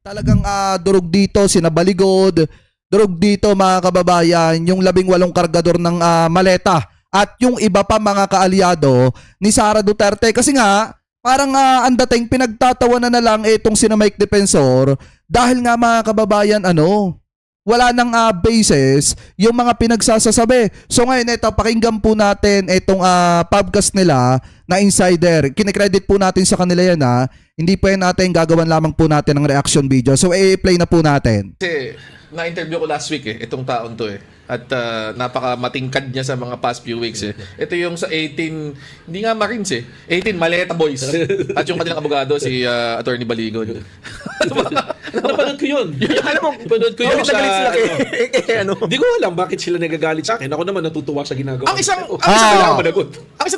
Talagang durog dito, sinabaligod, durog dito mga kababayan, yung 18 kargador ng maleta at yung iba pa mga kaalyado ni Sara Duterte. Kasi nga, parang ang dating pinagtatawanan na lang itong sina Mike Defensor dahil nga mga kababayan, wala nang basis yung mga pinagsasasabi. So ngayon, ito, pakinggan po natin itong podcast nila na insider. Kinikredit po natin sa kanila yan Hindi po yan natin gagawan lamang po natin ng reaction video. So i-play na po natin. Kasi na-interview ko last week itong taon to At napaka-matingkad niya sa mga past few weeks Ito yung sa 18, hindi nga Marines 18 Maleta Boys. At yung kanilang abogado si Attorney Baligon. Napanood ko yun. Alam mo, napanood ko yun sa ano. Hindi ko alam bakit sila nagagalit sa akin. Ako naman natutuwa sa ginagawa. Ang isang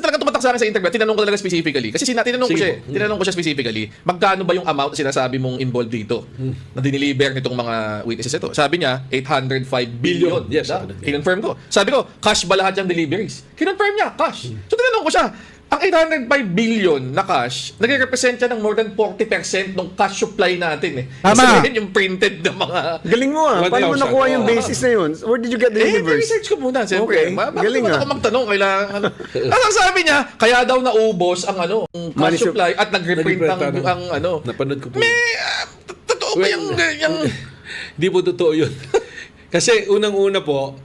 talaga tumatak sa akin sa interview, tinanong ko talaga specifically. Kasi tinanong ko siya specifically, magkano ba yung amount na sinasabi mong involved dito na diniliver nitong mga witnesses ito? Sabi niya, 805 billion. Yes. Kinonfirm ko. Sabi ko, cash ba lahat yung deliveries? Kinonfirm niya, cash. So tinanong ko siya, ang 805 billion na cash, nagre-represent siya ng more than 40% ng cash supply natin Tama. Kasi yung printed na mga... Galing mo Paano mo nakuha yung basis na yun? Where did you get the universe? research ko muna, siyempre. Okay. Galing ako magtanong, kailangan... Ang sabi niya, kaya daw naubos ang cash supply at nag-reprint ang Napanood ko po. Totoo ba yung... Hindi po totoo yun. Kasi unang-una po,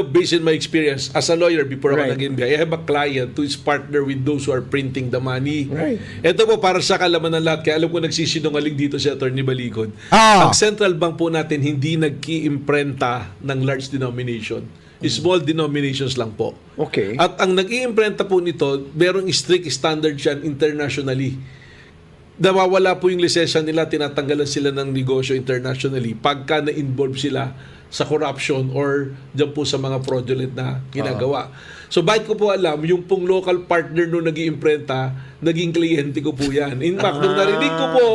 based on my experience as a lawyer before ako nag-NBI, I have a client who is partner with those who are printing the money. Right. Ito po, para sa kalaman ng lahat, kaya alam ko nagsisinungaling dito si Attorney Baligon. Ang central bank po natin hindi nag-iimprenta ng large denomination. Small denominations lang po. Okay. At ang nag-iimprenta po nito, merong strict standard yan internationally. Nawawala po yung lisensya nila, tinatanggalan sila ng negosyo internationally pagka na-involve sila sa corruption or dyan po sa mga fraudulent na ginagawa. So bakit ko po alam, yung pong local partner nung nag-iimprenta, naging kliyente ko po yan. In fact, nung narinig ko po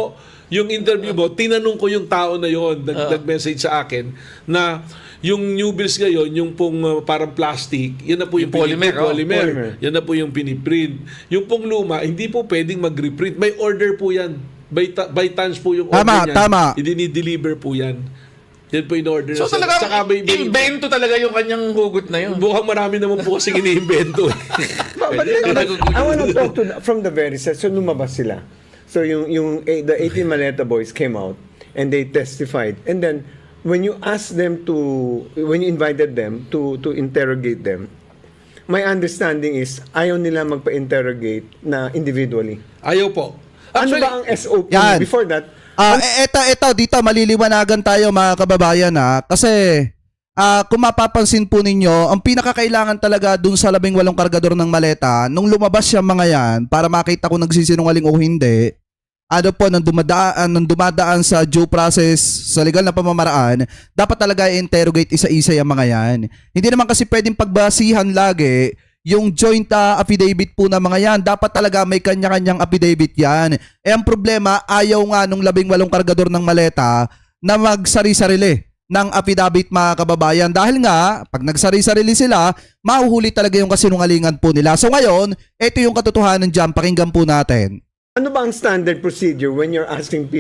yung interview mo, tinanong ko yung tao na yon, nag-message sa akin na yung new bills ngayon, yung pong parang plastic, yan na po yung polymer. Polymer. Yan na po yung piniprint. Yung pong luma, hindi po pwedeng mag-reprint. May order po yan. By tons po yung order niyan. Tama. I-deliver po yan. Yan po in order. So talaga, invento talaga yung kanyang hugot na yun. Mukhang marami naman po kasing ini-invento. But I want to talk from the very set. So lumabas sila. So the 18 Maleta boys came out and they testified. And then when you invited them to interrogate them, my understanding is ayaw nila magpa-interrogate na individually. Ayaw po. Ano ba ang SOP Yan. before that? Ito dito maliliwanagan tayo mga kababayan kasi kung mapapansin po ninyo, ang pinakakailangan talaga dun sa 18 kargador ng maleta, nung lumabas yung mga yan, para makita kung nagsisinungaling o hindi, nung dumadaan sa due process, sa legal na pamamaraan, dapat talaga i-interrogate isa-isa yung mga yan. Hindi naman kasi pwedeng pagbasihan lagi yung joint affidavit po na mga yan. Dapat talaga may kanya-kanyang affidavit yan. Ang problema, ayaw nga nung 18 kargador ng maleta na magsari-sarili ng affidavit mga kababayan. Dahil nga, pag nagsari-sarili sila, mahuhuli talaga yung kasinungalingan po nila. So ngayon, ito yung katotohanan dyan. Pakinggan po natin. Ano ba ang standard procedure when you're asking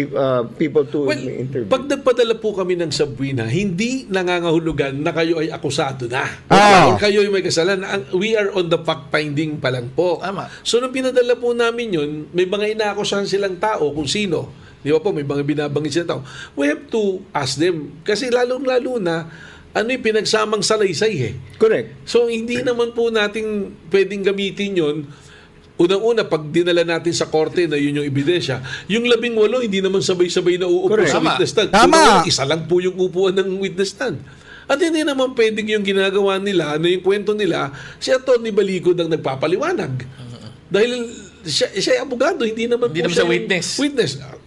people to interview? Pag nagpadala po kami ng subpoena, hindi nangangahulugan na kayo ay akusado na. Or kayo ay may kasalanan. We are on the fact-finding pa lang po. Tama. So, nung pinadala po namin yun, may mga inaakusahan silang tao kung sino. Di ba po, may mga binabangit silang tao. We have to ask them. Kasi lalong-lalo na, yung pinagsamang salaysay Correct. So, hindi naman po natin pwedeng gamitin yun. Unang-una, pag dinala natin sa korte na yun yung ebidensya, yung 18, hindi naman sabay-sabay na uupo sa witness stand. Tama. Isa lang po yung upuan ng witness stand. At hindi naman pwedeng yung ginagawa nila, yung kwento nila, si Atty. Baligon ang nagpapaliwanag. Dahil siya ay abogado, hindi naman siya witness.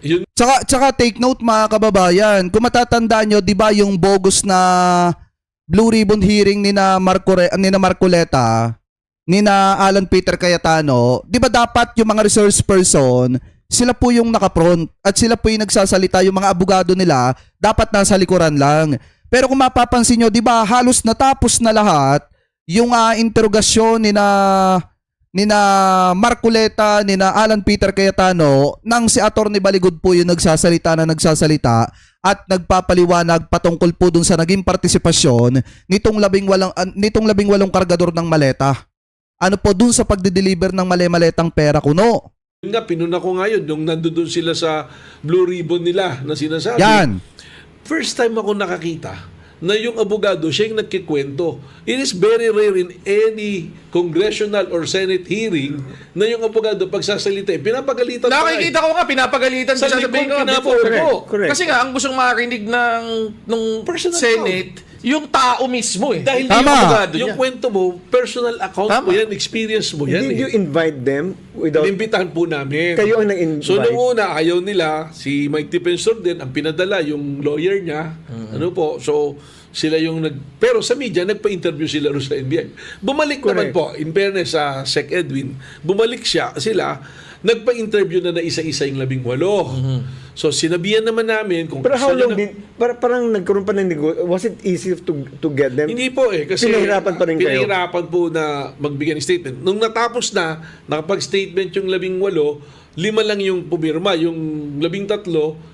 Yun. Tsaka take note mga kababayan, kung matatandaan nyo, di ba yung bogus na Blue Ribbon hearing ni na Marcoleta, ni na Alan Peter Cayetano, di ba dapat yung mga resource person, sila po yung nakapront at sila po yung nagsasalita, yung mga abogado nila, dapat nasa likuran lang. Pero kung mapapansin nyo, di ba halos natapos na lahat yung interogasyon ni na nina Marcoleta, nina Alan Peter Cayetano, nang si Attorney Baligod po yung nagsasalita at nagpapaliwanag patungkol po dun sa naging partisipasyon nitong 18 kargador ng maleta. Ano po dun sa pagde-deliver ng mali-maletang pera kuno. Yun nga, pinuna ko ngayon, nung nandun sila sa Blue Ribbon nila na sinasabi. Yan. First time ako nakakita na yung abogado, siya yung nagkikwento. It is very rare in any congressional or Senate hearing na yung abogado pagsasalita, pinapagalitan pa. Nakikita ko nga, pinapagalitan Sa siya. likod, Sabihin ko, pinapaupo. before. Correct. Kasi nga, ang gustong marinig ng Personal Senate, yung tao mismo eh. Dahil Tama. yung abogado niya. yung kwento mo, personal account Tama. mo yan, experience mo yan. Did you invite them without... Inimbitahan po namin. Kayo ang nag-invite? So noong una, ayaw nila, si Mike Defensor din, ang pinadala, yung lawyer niya, ano po, so sila yung pero sa media, nagpa-interview sila rin sa NBI. Bumalik naman Correct. po, in fairness sa Sec Edwin, bumalik sila, nagpa-interview na isa-isa yung 18. So sinabihan naman namin kung Pero how gusto long nyo parang nagkaroon pa ng was it easy to get them? Hindi po kasi Pinahirapan pa rin kayo? Pinahirapan po na magbigay ng statement. Nung natapos na, nakapag-statement yung 18, 5 lang yung pumirma. Yung 13,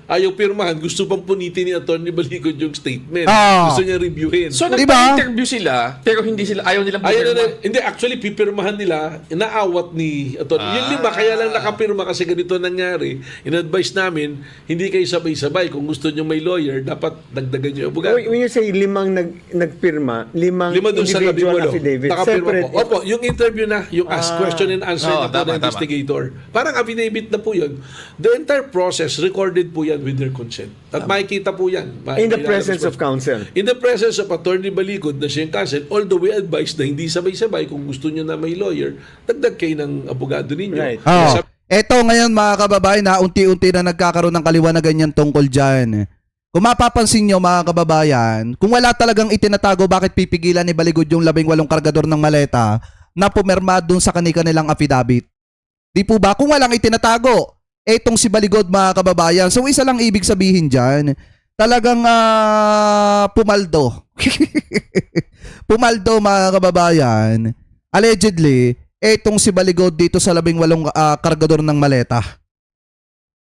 ayaw pirmahan. Gusto pang punitin ni Atty. Baligod yung statement. Ah. Gusto niya reviewin. So, Di ba? nagpa-interview sila, pero ayaw nilang Ayaw pumirma. hindi, actually, pipirmahan nila, inaawat ni Atty. Yung 5, kaya lang nakapirma kasi ganito nangyari. In-advise namin, hindi kayo sabay-sabay. Kung gusto nyo may lawyer, dapat dagdagan nyo yung abogado. When you say 5 nagpirma, 5 Lima doon sa individual 18. affidavit, Nakapirma separate. po. Opo, yung interview na, yung question and answer Oo, na po tama, ng investigator. Parang affidavit na po yun. The entire process, recorded po yan with their consent. At makikita po yan. In the presence of counsel. In the presence of Attorney Baligod na siya yung counsel, although we advise na hindi sabay-sabay, kung gusto nyo na may lawyer, dagdag kayo ng abogado ninyo. Right. Oh. Eto ngayon mga kababayan na unti-unti na nagkakaroon ng kaliwanagan yan tungkol dyan. Kung mapapansin nyo mga kababayan, kung wala talagang itinatago bakit pipigilan ni Baligod yung 18 kargador ng maleta na pumirma dun sa kanilang affidavit. Di po ba? Kung walang itinatago, etong si Baligod mga kababayan. So isa lang ibig sabihin dyan, talagang pumaldo. Pumaldo mga kababayan. Allegedly, etong si Baligod dito sa 18 kargador ng maleta.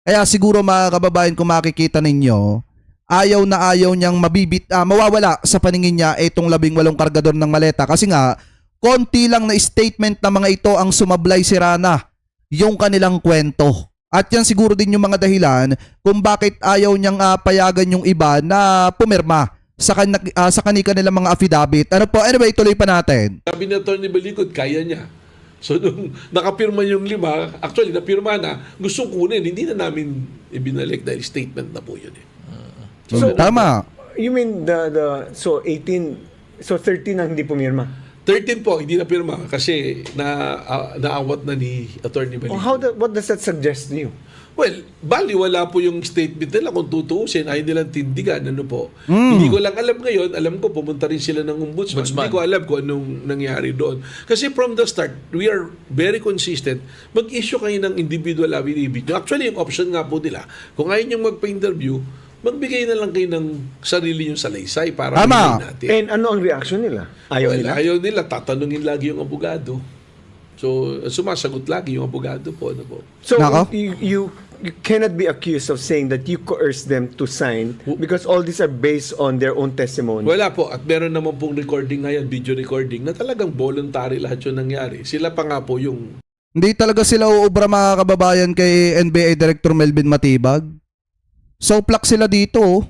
Kaya siguro mga kababayan kung makikita ninyo, ayaw na ayaw niyang mawawala sa paningin niya etong 18 kargador ng maleta. Kasi nga, konti lang na statement na mga ito ang sumablay sirana yung kanilang kwento. At yan siguro din yung mga dahilan kung bakit ayaw niyang payagan yung iba na pumirma sa kanilang mga affidavit. Ano po? Anyway, tuloy pa natin. Sabi ni Atty. Baligod, kaya niya. So, nung nakapirma yung 5, actually, napirma na, gustong kunin, hindi na namin ibinalik dahil statement na po yun eh. So, Tama. You mean so 18, so 13 ang hindi pumirma? 13 po, hindi na pirma kasi naawat na ni Atty. Baligod. What does that suggest to you? Well, wala po yung statement nila kung tutuusin, ayaw nilang tindigan, ano po. Hindi ko lang alam ngayon, alam ko pumunta rin sila ng ombudsman. Hindi ko alam kung anong nangyari doon. Kasi from the start, we are very consistent. Mag-issue kayo ng individual affidavit. Actually, yung option nga po nila, kung ayaw nyo magpa-interview, magbigay na lang kayo ng sarili yung salaysay para Tama. bigay natin. And ano ang reaction nila? Ayaw nila? Ayaw nila, tatanungin lagi yung abogado. So, sumasagot lagi yung abogado po. Ano po. So Nako. you cannot be accused of saying that you coerced them to sign because all these are based on their own testimony. Wala po. At meron naman pong recording ngayon, video recording, na talagang voluntary lahat yung nangyari. Sila pa nga po yung... Hindi talaga sila uubra mga kababayan kay NBA Director Melvin Matibag. So, plak sila dito. Oh.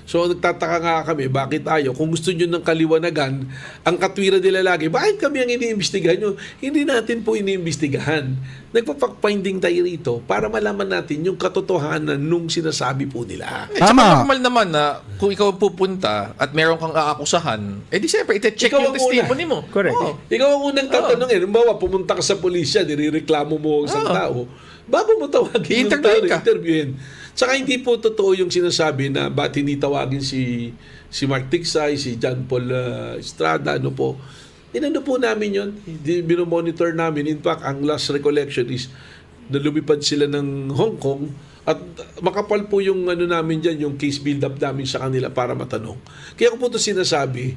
So, nagtataka nga kami, bakit ayaw? Kung gusto nyo ng kaliwanagan, ang katwiran nila lagi, bakit kami ang iniimbestigahan nyo? Hindi natin po iniimbestigahan. Nagpapak-finding tayo rito para malaman natin yung katotohanan nung sinasabi po nila. Tsaka Tama. normal naman na kung ikaw pupunta at meron kang aakusahan, di siyempre, ite-check Ikaw yung ang testimony mo. Correct. Oo. Ikaw ang unang tatanungin. Halimbawa, pumunta ka sa pulisya, nirereklamo mo ang isang tao. Bago mo tawagin yung tao, I-interviewin ka. interviewin. Saka hindi po totoo yung sinasabi na ba't hindi tawagin si Mark Tiksay, si John Paul Estrada, ano po. Inano po namin yun. Binomonitor namin. In fact, ang last recollection is na lumipad sila ng Hong Kong at makapal po yung ano namin dyan, yung case build-up namin sa kanila para matanong. Kaya ko po ito sinasabi,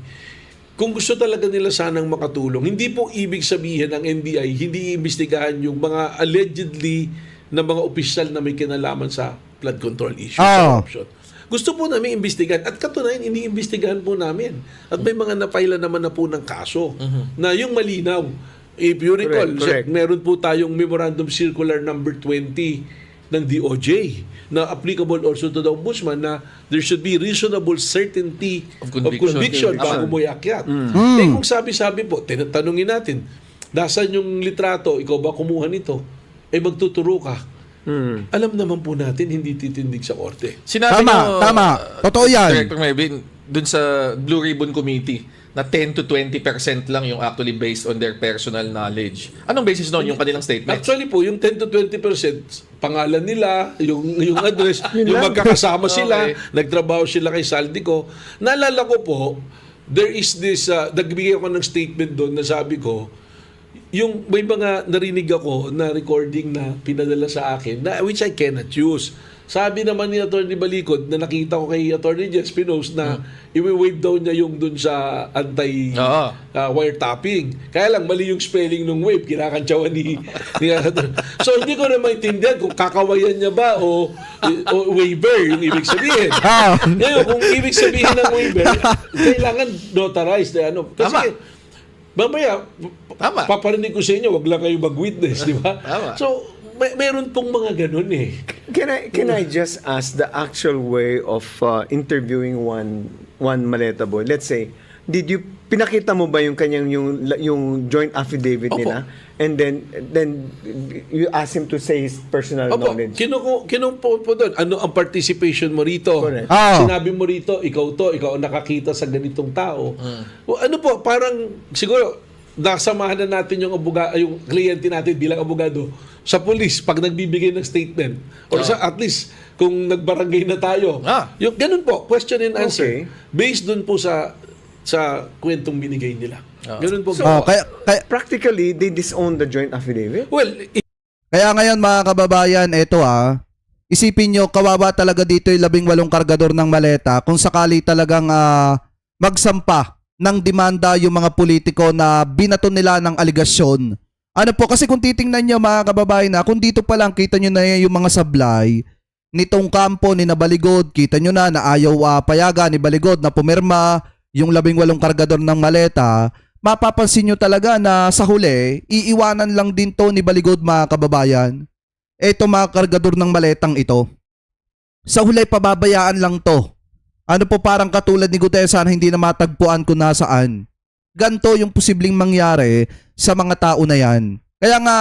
kung gusto talaga nila sanang makatulong, hindi po ibig sabihin ng NBI, hindi iimbestigahan yung mga allegedly na mga opisyal na may kinalaman sa flood control issue, sa corruption. Gusto po namin imbestigahan. At katunayan, iniimbestigahan po namin. At may mga napaila naman na po ng kaso na yung malinaw. If you recall, Correct. meron po tayong Memorandum Circular number 20 ng DOJ na applicable also to the Ombudsman na there should be reasonable certainty Of of conviction. conviction bago mo iakyat. Eh kung sabi-sabi po, tinatanungin natin, dasan yung litrato, ikaw ba kumuha nito? Eh magtuturo ka. Alam naman po natin, hindi titindig sa korte. Sinabi nyo, Tama. Totoo yan. Director Melvin, dun sa Blue Ribbon Committee, na 10 to 20% lang yung actually based on their personal knowledge. Anong basis noon yung kanilang statement? Actually po, yung 10 to 20%, pangalan nila, yung address, yung magkakasama sila, Okay. nagtrabaho sila kay Saldico. Naalala ko po, there is this, nagbigay ako ng statement doon na sabi ko, yung may mga narinig ako na recording na pinadala sa akin, na, which I cannot use. Sabi naman ni Atty. Balikod na nakita ko kay Atty. Jess Pinos na iwi-waive daw niya yung dun sa anti-wiretapping. Kaya lang, mali yung spelling ng wave. Kinakantsawan ni So, hindi ko na maintindihan kung kakawayan niya ba o waiver yung ibig sabihin. Ngayon, kung ibig sabihin ng waiver, kailangan notarized. Kasi, mamaya, Tama. paparinig ko sa inyo, wag lang kayo mag-witness, di ba? Tama. So, meron pong mga ganun eh. Can I just ask the actual way of interviewing one Maleta boy? Let's say, pinakita mo ba yung kanyang yung joint affidavit Opo. nila? And then you ask him to say his personal Opo, knowledge. kinupo po doon. Ano ang participation mo rito? Correct. Sinabi mo rito, ikaw ang nakakita sa ganitong tao. O, ano po, parang siguro nasamahan na natin yung yung kliyente natin bilang abogado sa police pag nagbibigay ng statement. Or sa at least kung nagbarangay na tayo. Yung ganun po, question and answer. Okay. Based dun po sa kwentong binigay nila. Ganun po. Kaya Practically, they disown the joint affidavit. Well, Kaya ngayon mga kababayan, eto isipin nyo, kawawa talaga dito yung 18 kargador ng maleta kung sakali talagang magsampa ng demanda yung mga politiko na binato nila ng aligasyon. Ano po, kasi kung titingnan nyo mga kababayan kung dito pa lang kita nyo na yung mga sablay nitong kampo ni Baligod, kita nyo na ayaw payaga ni Baligod na pumirma yung 18 kargador ng maleta, mapapansin nyo talaga na sa huli, iiwanan lang din to ni Baligod mga kababayan. Eto mga kargador ng maletang ito. Sa huli, pababayaan lang to. Ano po parang katulad ni Gutierrez, sana hindi na matagpuan kung nasaan. Ganto yung posibleng mangyari sa mga tao na yan. Kaya nga,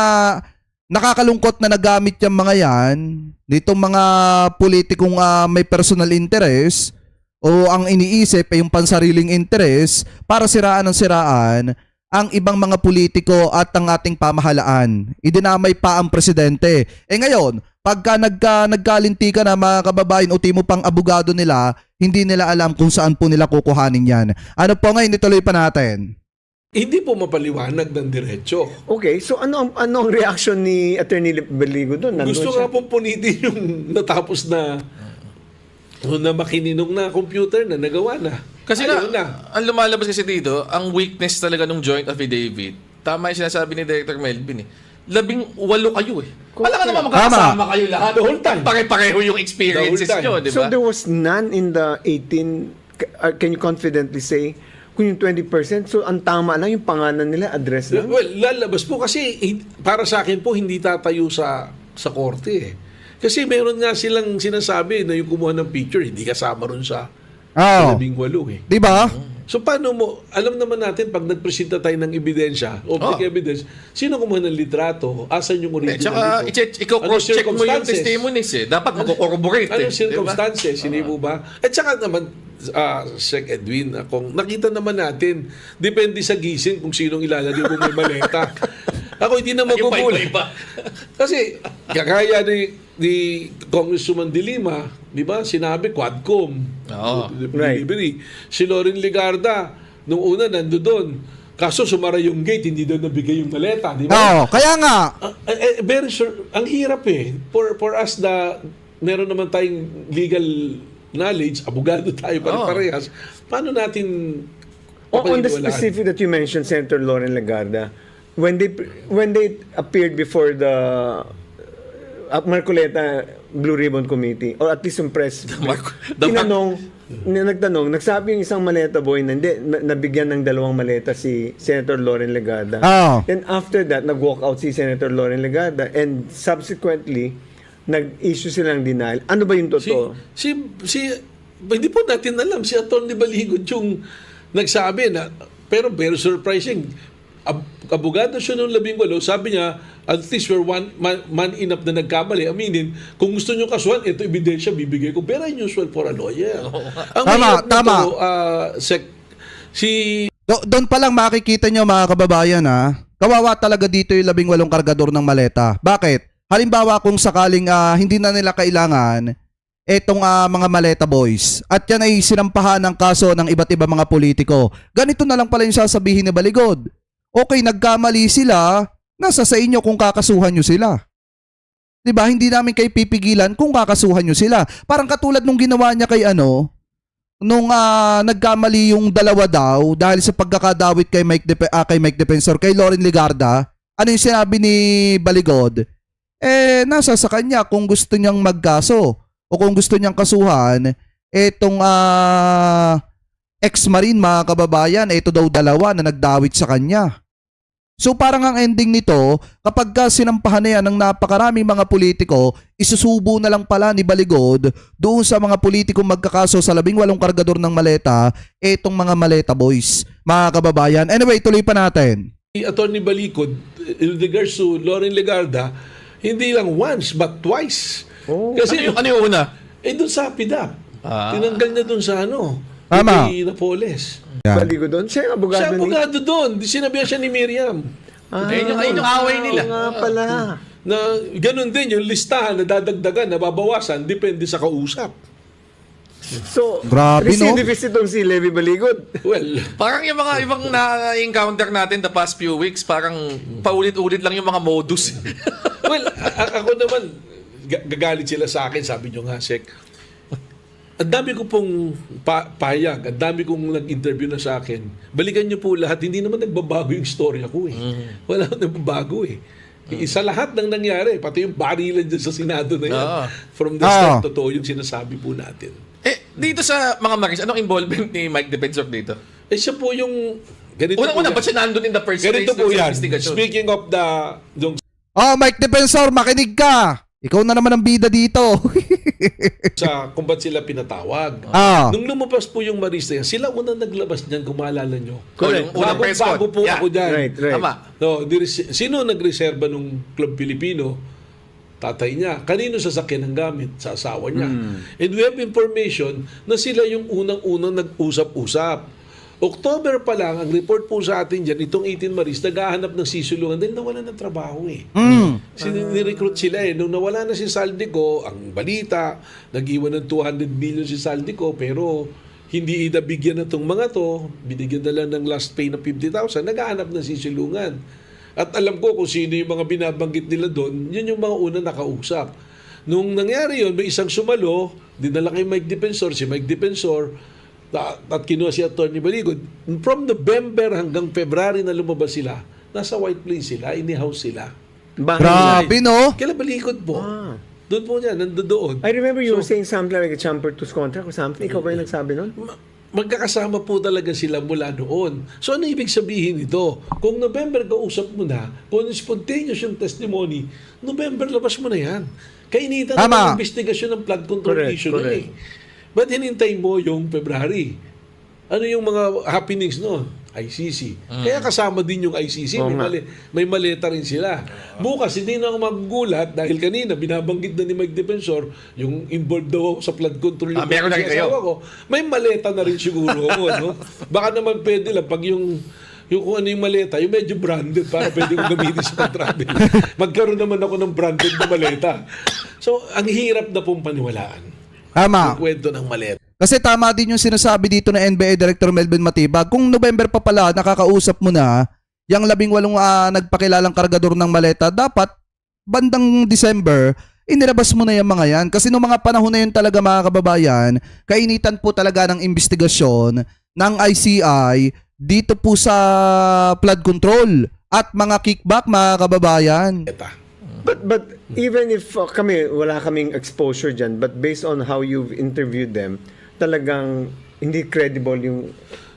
nakakalungkot na nagamit yung mga yan, ditong mga politikong may personal interest, o ang iniisip ay yung pansariling interest para siraan ng siraan ang ibang mga politiko at ang ating pamahalaan. Idinamay pa ang presidente. Ngayon, pagka nagkalinti ka na mga kababayan o timo pang abogado nila, hindi nila alam kung saan po nila kukuhanin yan. Ano po ngayon, ituloy pa natin. hindi po mapaliwanag ng diretso. Okay, so ano ang reaction ni Attorney Beligo doon? Nandun Gusto siya. nga pong punitin yung natapos na makininong na computer na nagawa na. Kasi Ayaw ang lumalabas kasi dito, ang weakness talaga ng joint affidavit, tama yung sinasabi ni Director Melvin 18 kayo eh. Wala ka naman magkakasama kayo lahat. The whole time. Pare-pareho yung experiences The whole time. nyo, di ba? So there was none in the 18, can you confidently say, kung yung 20%, so ang tama lang yung pangalan nila, address lang? Well, lalabas po kasi para sa akin po hindi tatayo sa korte eh. Kasi meron nga silang sinasabi na yung kumuha ng picture hindi kasama ron sa 18 eh. Di ba? So paano mo, alam naman natin pag nagpresenta tayo ng ebidensya, object evidence, sino kumuha ng litrato, asan yung original Tsaka, nito? i-cross-check mo yung circumstances? testimonies eh. Dapat magko-corroborate eh. Anong circumstances, hindi po ba? At saka naman, Sec Edwin, kung nakita naman natin, depende sa gising kung sinong ilalagay kung may maleta. Ako hindi na magugulat. Kasi, kagaya ni Congresswoman De Lima, di ba, sinabi Quadcom, delivery. Si Loren Ligarda, nung una nandoon, kaso sumara yung gate, hindi doon nabigay yung maleta, di ba? Kaya nga. Very sure, ang hirap eh. For us na meron naman tayong legal knowledge, abogado tayo pare-parehas, paano natin On the Papaniwalaan. specific that you mentioned, Senator Lauren Legarda, when they appeared before the Marcoleta Blue Ribbon Committee, or at least yung press, nagsabi yung isang maleta boy na hindi, nabigyan ng 2 maleta si Senator Lauren Legarda. Oh. Then after that, nag-walk out si Senator Lauren Legarda, and subsequently, nag-issue silang denial. Ano ba yung totoo? Hindi po natin alam, si Atty. Baligod yung nagsabi na, pero very surprising, abogado siya noong 18, sabi niya, at least we're man enough na nagkamali. Aminin, kung gusto nyo kasuhan, ito ebidensya, bibigay ko. Very unusual for a lawyer. Ang mahirap Tama. nito, Doon pa lang makikita nyo mga kababayan kawawa talaga dito yung 18 kargador ng maleta. Bakit? Halimbawa kung sakaling hindi na nila kailangan etong mga maleta boys at yan ay sinampahan ng kaso ng iba't iba mga politiko. Ganito na lang pala yung sasabihin ni Baligod. Okay, nagkamali sila, nasa sa inyo kung kakasuhan nyo sila. 'Di ba? Hindi namin kayo pipigilan kung kakasuhan nyo sila. Parang katulad nung ginawa niya kay nung nagkamali yung 2 daw dahil sa pagkakadawit kay Mike Defensor, kay Lauren Legarda. Ano yung sinabi ni Baligod? Nasa sa kanya kung gusto niyang magkaso o kung gusto niyang kasuhan etong ex-marine mga kababayan, ito daw 2 na nagdawit sa kanya. So parang ang ending nito, kapag sinampahan na yan ng napakaraming mga politiko, isusubo na lang pala ni Baligod doon sa mga politikong magkakaso sa 18 kargador ng maleta, etong mga maleta boys, mga kababayan. Anyway, tuloy pa natin. Atty. Baligod, in regards to Lauren Legarda, hindi lang once, but twice. Kasi Ano yung una? doon sa PDAP. Tinanggal niya doon sa Tama. kay Napoles. Baligo doon? Siya yung abogado Siya abogado doon. Sinabihan siya ni Miriam. Ayun yung away nila. Oo nga pala. Na ganun din yung listahan na dadagdagan, nababawasan, depende sa kausap. So, Grabe, no? recidivist itong si Levi Baligod. Well, Parang yung mga ibang na-encounter natin the past few weeks, parang paulit-ulit lang yung mga modus. ako naman, gagalit sila sa akin, sabi nyo nga, Sek. Ang dami ko pong payag, ang dami kong nag-interview na sa akin. Balikan nyo po lahat, hindi naman nagbabago yung storya ko eh. Wala nang nagbabago eh. Isa lahat ng nangyari, pati yung barilan dyan sa Senado na yan. From the start, totoo yung sinasabi po natin. Dito sa mga Marines, anong involvement ni Mike Defensor dito? Siya po yung... Ganito Unang-una, po ba't siya nandun in the first place? Ganito po dun sa yan. investigation? Speaking of yung Mike Defensor, makinig ka! Ikaw na naman ang bida dito. sa kung ba't sila pinatawag. Nung lumabas po yung Marista yan, sila unang naglabas niyan, kung maalala nyo. Yung unang press con. Bago po ako dyan. Right. Tama. No, sino nagreserba nung Club Pilipino? Tatay niya. Kanino sasakyan ang gamit? Sa asawa niya. And we have information na sila yung unang-unang nag-usap-usap. October pa lang, ang report po sa atin dyan, itong 18 Maris, naghahanap ng sisulungan dahil nawala ng trabaho eh. Ni-recruit sila eh. Nung nawala na si Saldico, ang balita, nag-iwan ng 200 million si Saldico, pero hindi inabigyan na itong mga to, binigyan na lang ng last pay na 50,000, naghahanap ng sisulungan. At alam ko kung sino yung mga binabanggit nila doon, yun yung mga unang nakausap. Nung nangyari yun, may isang sumalo, dinala kay Mike Defensor, si Mike Defensor, at kinuha si Atty. Baligod. From November hanggang February na lumabas sila, nasa White Plains sila, in-house sila. Grabe, no? Kailan Baligod po? Doon po niya, nandoon. I remember you were saying something like a champer to contract or something. Ikaw ba yung nagsabi nun? Magkakasama po talaga sila mula noon. So ano ibig sabihin nito? Kung November kausap mo na, kung spontaneous yung testimony, November labas mo na yan. Kainitan na ng investigasyon ng flood control issue na eh. Ba't hinintay mo yung February? Ano yung mga happenings noon? ICC. Kaya kasama din yung ICC. May maleta rin sila. Bukas, hindi na ako magugulat dahil kanina, binabanggit na ni Mike Defensor, yung involved daw ako sa flood control. Meron na rin kayo. May maleta na rin siguro ako. No? Baka naman pwede lang pag yung kung ano yung maleta, yung medyo branded para pwede kong gamitin sa pag-travel. Magkaroon naman ako ng branded na maleta. So, ang hirap na pong paniwalaan. Tama. Yung kwento ng maleta. Kasi tama din yung sinasabi dito ng NBA Director Melvin Matibag. Kung November pa pala, nakakausap mo na, yung 18 nagpakilalang kargador ng maleta, dapat bandang December, inilabas mo na yung mga yan. Kasi noong mga panahon na yun talaga mga kababayan, kainitan po talaga ng investigasyon ng ICI dito po sa flood control at mga kickback, mga kababayan. But even if wala kaming exposure dyan, but based on how you've interviewed them, talagang hindi credible yung...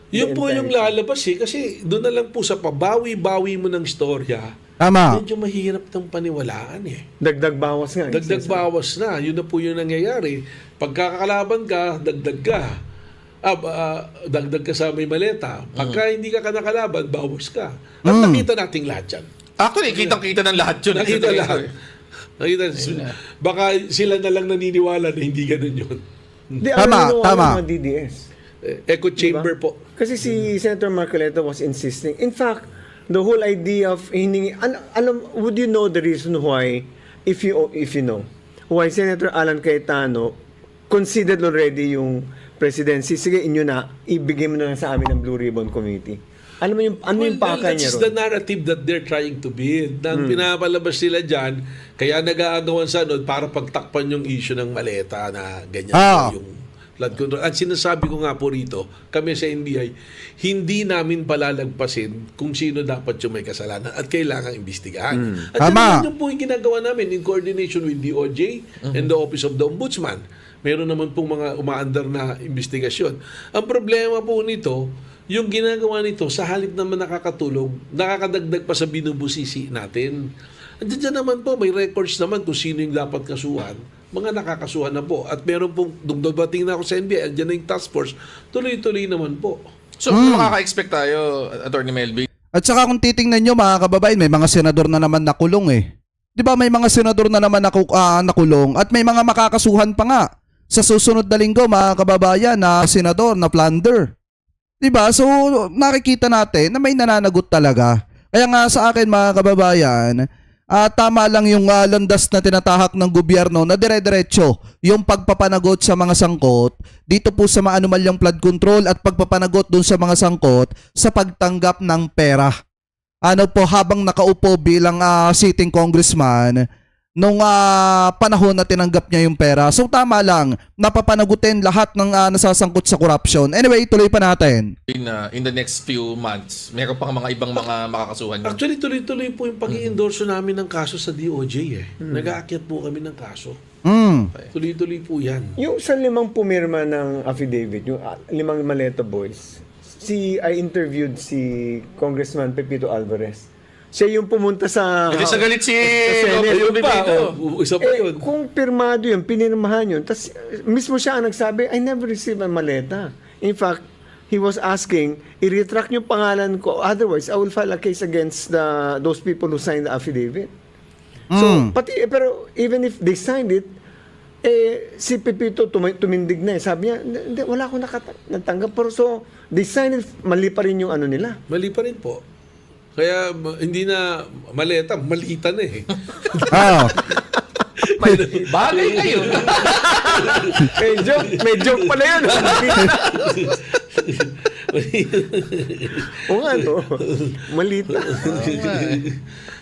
Yun po yung lalabas kasi doon na lang po sa pabawi-bawi mo ng storya, Tama. medyo mahirap ng paniwalaan eh. Dagdag bawas nga. Dagdag bawas na. Yun na po yung nangyayari. Pagkakalaban ka, dagdag ka. Dagdag ka sa may maleta. Pagka hindi ka nakalaban, bawas ka. At nakita nating lahat yan. Actually, kitang-kita ng lahat yun. Nakita lahat. Nakita, baka sila na lang naniniwala na hindi ganun yun. Tama. Mga DDS. Echo chamber po. Kasi si Senator Marcoleta was insisting. In fact, the whole idea of would you know the reason why, if you know, why Senator Alan Cayetano considered already yung presidency? Sige, inyo na, ibigay mo na lang sa amin ng Blue Ribbon Committee. Alam mo yung yung paka niya that's ron? the narrative that they're trying to build. Na pinapalabas sila dyan, kaya nag-aagawan sa ano para pagtakpan yung issue ng maleta na ganyan yung flood control. At sinasabi ko nga po rito, kami sa NBI, hindi namin palalagpasin kung sino dapat yung may kasalanan at kailangang imbestigahan. At yun po yung ginagawa namin in coordination with DOJ and the Office of the Ombudsman. Meron naman pong mga umaandar na investigasyon. Ang problema po nito, yung ginagawa nito, sa halip naman nakakatulong, nakakadagdag pa sa binubusisi natin. At dyan naman po, may records naman kung sino yung dapat kasuhan. Mga nakakasuhan na po. At meron pong, dumating na ako sa NBI, dyan na yung task force, tuloy-tuloy naman po. So, makaka-expect tayo, Attorney Melvin. At saka kung titingnan nyo, mga kababayan, may mga senador na naman nakulong eh. Di ba may mga senador na naman nakulong at may mga makakasuhan pa nga sa susunod na linggo, mga kababayan, na senador na plunder. Diba? So, nakikita natin na may nananagot talaga. Kaya nga sa akin, mga kababayan, tama lang yung landas na tinatahak ng gobyerno na dire-diretso yung pagpapanagot sa mga sangkot dito po sa maanumalyang flood control at pagpapanagot dun sa mga sangkot sa pagtanggap ng pera. Ano po, habang nakaupo bilang sitting congressman, nung panahon na tinanggap niya yung pera. So tama lang, napapanagutin lahat ng nasasangkot sa corruption. Anyway, tuloy pa natin. In the next few months, meron pang mga ibang mga makakasuhan nyo. Actually, tuloy-tuloy po yung pag-i-endorso namin ng kaso sa DOJ eh. Nag-aakyat po kami ng kaso. Tuloy-tuloy po yan. Yung sa 5 pumirma ng affidavit, yung 5 maleta boys, I interviewed si Congressman Pepito Alvarez. Siya yung pumunta sa... Hindi sa galit si Senate. Lopez Bibito. Isa pa yun. Kung pirmado yun, pinirmahan yun, tas mismo siya ang nagsabi, I never received a maleta. In fact, he was asking, i-retract yung pangalan ko, otherwise, I will file a case against those people who signed the affidavit. So, pero even if they signed it, si Pepito tumindig na eh. Sabi niya, hindi, wala akong natanggap. Pero so, they signed it, mali pa rin yung ano nila. Mali pa rin po. Kaya hindi na maleta, malita na eh. Bagay kayo. May joke pala yun. Oo nga, no? Malita.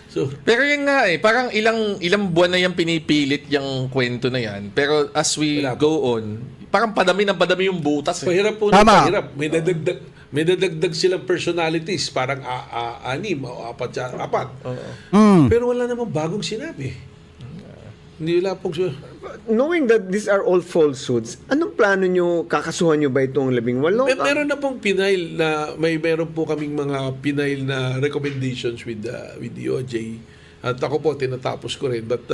So, Pero yun nga parang ilang buwan na yung pinipilit yung kwento na yan. Pero as we go on, parang padami yung butas. pahirap po na pahirap. May dadagdag silang personalities, parang 6 o 4. Pero wala namang bagong sinabi. Hindi wala pong... Knowing that these are all falsehoods, anong plano nyo, kakasuhan nyo ba itong 18? Meron na pong pinail na, meron po kaming mga pinail na recommendations with DOJ. At ako po, tinatapos ko rin. But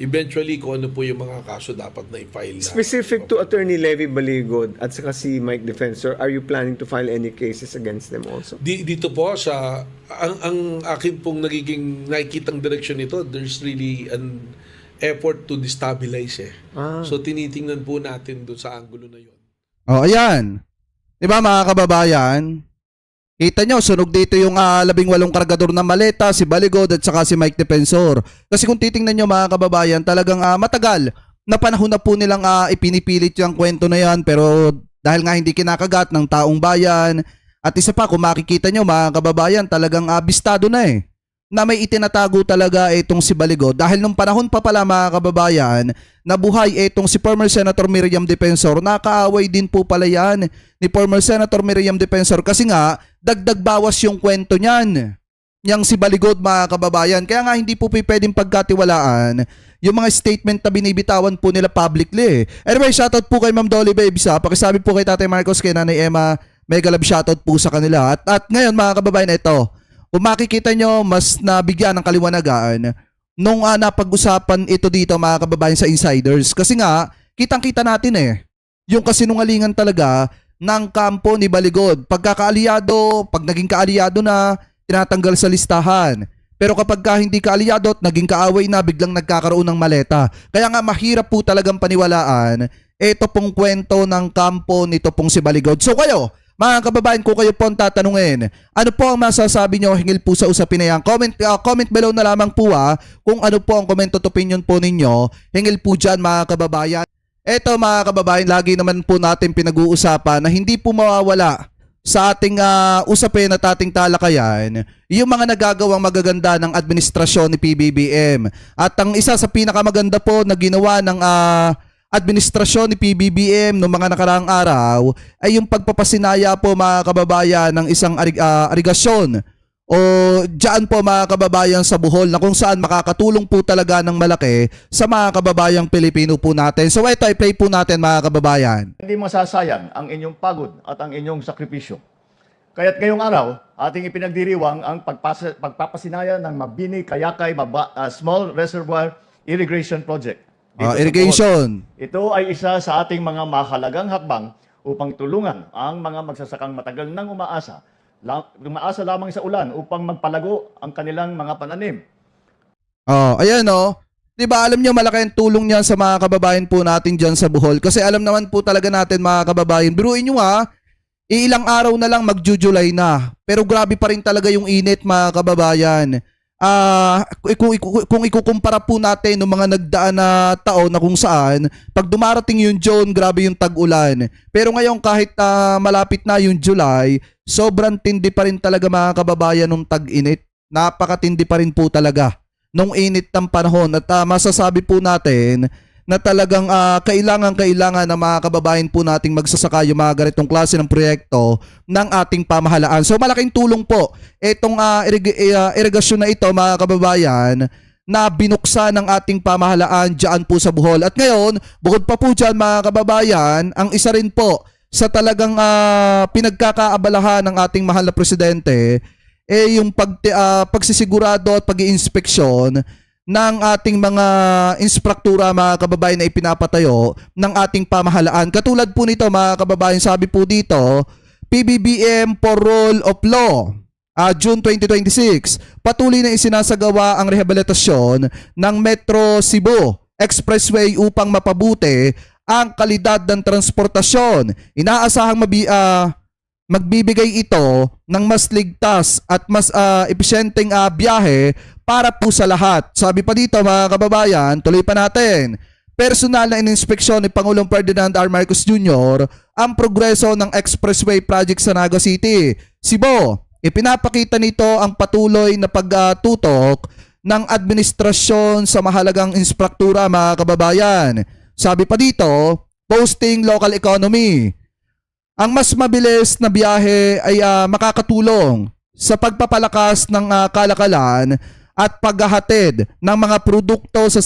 eventually, kung ano po yung mga kaso dapat na i-file. Specific to Attorney Levy Baligod at saka si Mike Defensor, are you planning to file any cases against them also? Dito po, ang akin pong nagiging nakikitang direksyon nito, there's really an effort to destabilize eh. So tinitingnan po natin doon sa angulo na yun. Ayan. Diba mga kababayan? Kita nyo, sunog dito yung 18 kargador ng maleta, si Baligod at saka si Mike Defensor. Kasi kung titingnan nyo mga kababayan, talagang matagal na panahon na po nilang ipinipilit yung kwento na yan. Pero dahil nga hindi kinakagat ng taong bayan, at isa pa kung makikita nyo mga kababayan, talagang abistado na eh, na may itinatago talaga itong si Baligod. Dahil nung panahon pa pala mga kababayan, nabuhay itong si former Senator Miriam Defensor, nakaaway din po pala yan ni former Senator Miriam Defensor kasi nga dagdag bawas yung kwento niyan. Yang si Baligod, mga kababayan. Kaya nga hindi po pwedeng pagkatiwalaan yung mga statement na binibitawan po nila publicly. Anyway, shoutout po kay Ma'am Dolly Babes ha. Pakisabi po kay Tatay Marcos, kay Nanay Emma, mega love shoutout po sa kanila. At ngayon mga kababayan, ito, kung makikita nyo, mas nabigyan ng kaliwanagan nung napag-usapan ito dito mga kababayan sa insiders. Kasi nga, kitang-kita natin yung kasinungalingan talaga ng kampo ni Baligod. Pagkakaalyado, pag naging kaalyado na, tinatanggal sa listahan. Pero kapag hindi kaalyado at naging kaaway na, biglang nagkakaroon ng maleta. Kaya nga mahirap po talagang paniwalaan ito pong kwento ng kampo nito pong si Baligod. So kayo, mga kababayan, kung kayo po ang tatanungin, ano po ang masasabi nyo hinggil po sa usapin na yan? Comment below na lamang po kung ano po ang comment at opinion po ninyo hinggil po dyan mga kababayan. Eto mga kababayan, lagi naman po natin pinag-uusapan na hindi po mawawala sa ating usapin at ating talakayan yung mga nagagawang magaganda ng administrasyon ni PBBM. At ang isa sa pinakamaganda po na ginawa ng administrasyon ni PBBM noong mga nakaraang araw ay yung pagpapasinaya po mga kababayan ng isang arigasyon o dyan po mga kababayan sa Bohol na kung saan makakatulong po talaga ng malaki sa mga kababayang Pilipino po natin. So ito i-play po natin mga kababayan. Hindi masasayang ang inyong pagod at ang inyong sakripisyo. Kaya't ngayong araw, ating ipinagdiriwang ang pagpapasinaya ng Mabini Kayakay Small Reservoir Irrigation Project. Dito sa Irrigation. Bohol. Ito ay isa sa ating mga mahalagang hakbang upang tulungan ang mga magsasakang matagal nang umaasa lamang sa ulan upang magpalago ang kanilang mga pananim. Ayan 'Di ba alam niyo malaki ang tulong niyan sa mga kababayan po natin diyan sa Bohol kasi alam naman po talaga natin mga kababayan. Biruin niyo ilang araw na lang mag-July na. Pero grabe pa rin talaga yung init mga kababayan. Kung ikukumpara po natin ng mga nagdaan na taon na kung saan pag dumarating yung June, grabe yung tag-ulan. Pero ngayon kahit malapit na yung July, sobrang tindi pa rin talaga mga kababayan ng tag-init. Napakatindi pa rin po talaga nung init ng panahon. At masasabi po natin na talagang kailangan ng mga kababayan po nating magsasaka yung mga ganitong klase ng proyekto ng ating pamahalaan. So malaking tulong po itong irigasyon na ito mga kababayan na binuksan ng ating pamahalaan dyan po sa Bohol. At ngayon, bukod pa po dyan mga kababayan, ang isa rin po sa talagang pinagkakaabalahan ng ating mahal na presidente yung pagsisigurado at pag-iinspeksyon ng ating mga instruktura mga kababayan na ipinapatayo ng ating pamahalaan. Katulad po nito mga kababayan, sabi po dito, PBBM for Rule of Law, June 2026, patuloy na isinasagawa ang rehabilitasyon ng Metro Cebu Expressway upang mapabuti ang kalidad ng transportasyon. Inaasahang magbibigay ito ng mas ligtas at mas epesyenteng biyahe para po sa lahat. Sabi pa dito mga kababayan, tuloy pa natin. Personal na ininspeksyon ni Pangulong Ferdinand R. Marcos Jr. ang progreso ng expressway project sa Naga City, Cebu. Ipinapakita nito ang patuloy na pagtutok ng administrasyon sa mahalagang instruktura mga kababayan. Sabi pa dito, boosting local economy. Ang mas mabilis na biyahe ay makakatulong sa pagpapalakas ng kalakalan at paghahatid ng mga produkto sa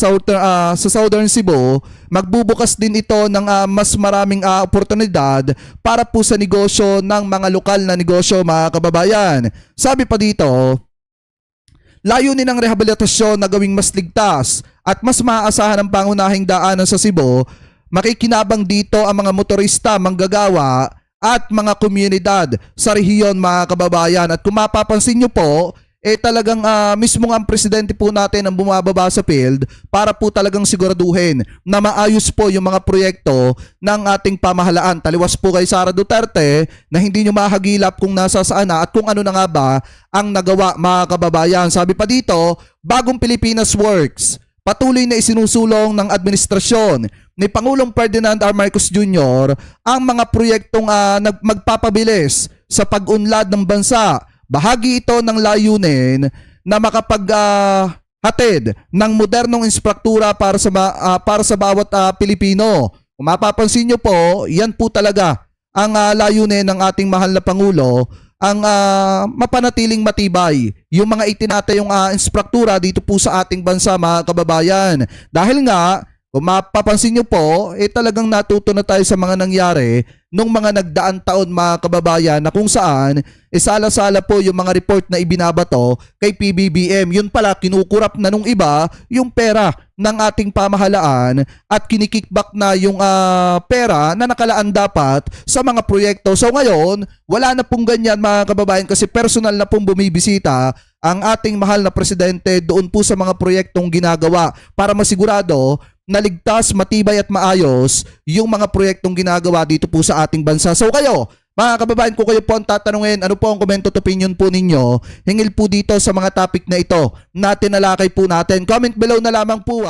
Southern Cebu. Magbubukas din ito ng mas maraming oportunidad para po sa negosyo ng mga lokal na negosyo mga kababayan. Sabi pa dito, layunin ng rehabilitasyon na gawing mas ligtas at mas maaasahan ang pangunahing daanan sa Cebu. Makikinabang dito ang mga motorista, manggagawa at mga komunidad sa rehiyon mga kababayan. At kung mapapansin nyo po, talagang mismo ang presidente po natin ang bumababa sa field para po talagang siguraduhin na maayos po yung mga proyekto ng ating pamahalaan. Taliwas po kay Sara Duterte na hindi nyo mahagilap kung nasa saan na at kung ano na nga ba ang nagawa mga kababayan. Sabi pa dito, Bagong Pilipinas Works. Patuloy na isinusulong ng administrasyon ni Pangulong Ferdinand R. Marcos Jr. ang mga proyektong magpapabilis sa pag-unlad ng bansa. Bahagi ito ng layunin na makapaghatid ng modernong instruktura para sa bawat Pilipino. Kung mapapansin nyo po, yan po talaga ang layunin ng ating mahal na Pangulo ang mapanatiling matibay yung mga itinatayong instruktura dito po sa ating bansa, mga kababayan. Dahil nga, kung mapapansin nyo po, talagang natuto na tayo sa mga nangyari nung mga nagdaan taon, mga kababayan, na kung saan sala-sala po yung mga report na ibinabato kay PBBM. Yun pala, kinukurap na nung iba yung pera ng ating pamahalaan at kinikickback na yung pera na nakalaan dapat sa mga proyekto. So ngayon, wala na pong ganyan, mga kababayan, kasi personal na pong bumibisita ang ating mahal na presidente doon po sa mga proyektong ginagawa para masigurado na ligtas, matibay at maayos yung mga proyektong ginagawa dito po sa ating bansa. So kayo, mga kababayan, kung kayo po ang tatanungin, ano po ang comment at opinion po ninyo, hingil po dito sa mga topic na ito na tinalakay po natin. Comment below na lamang po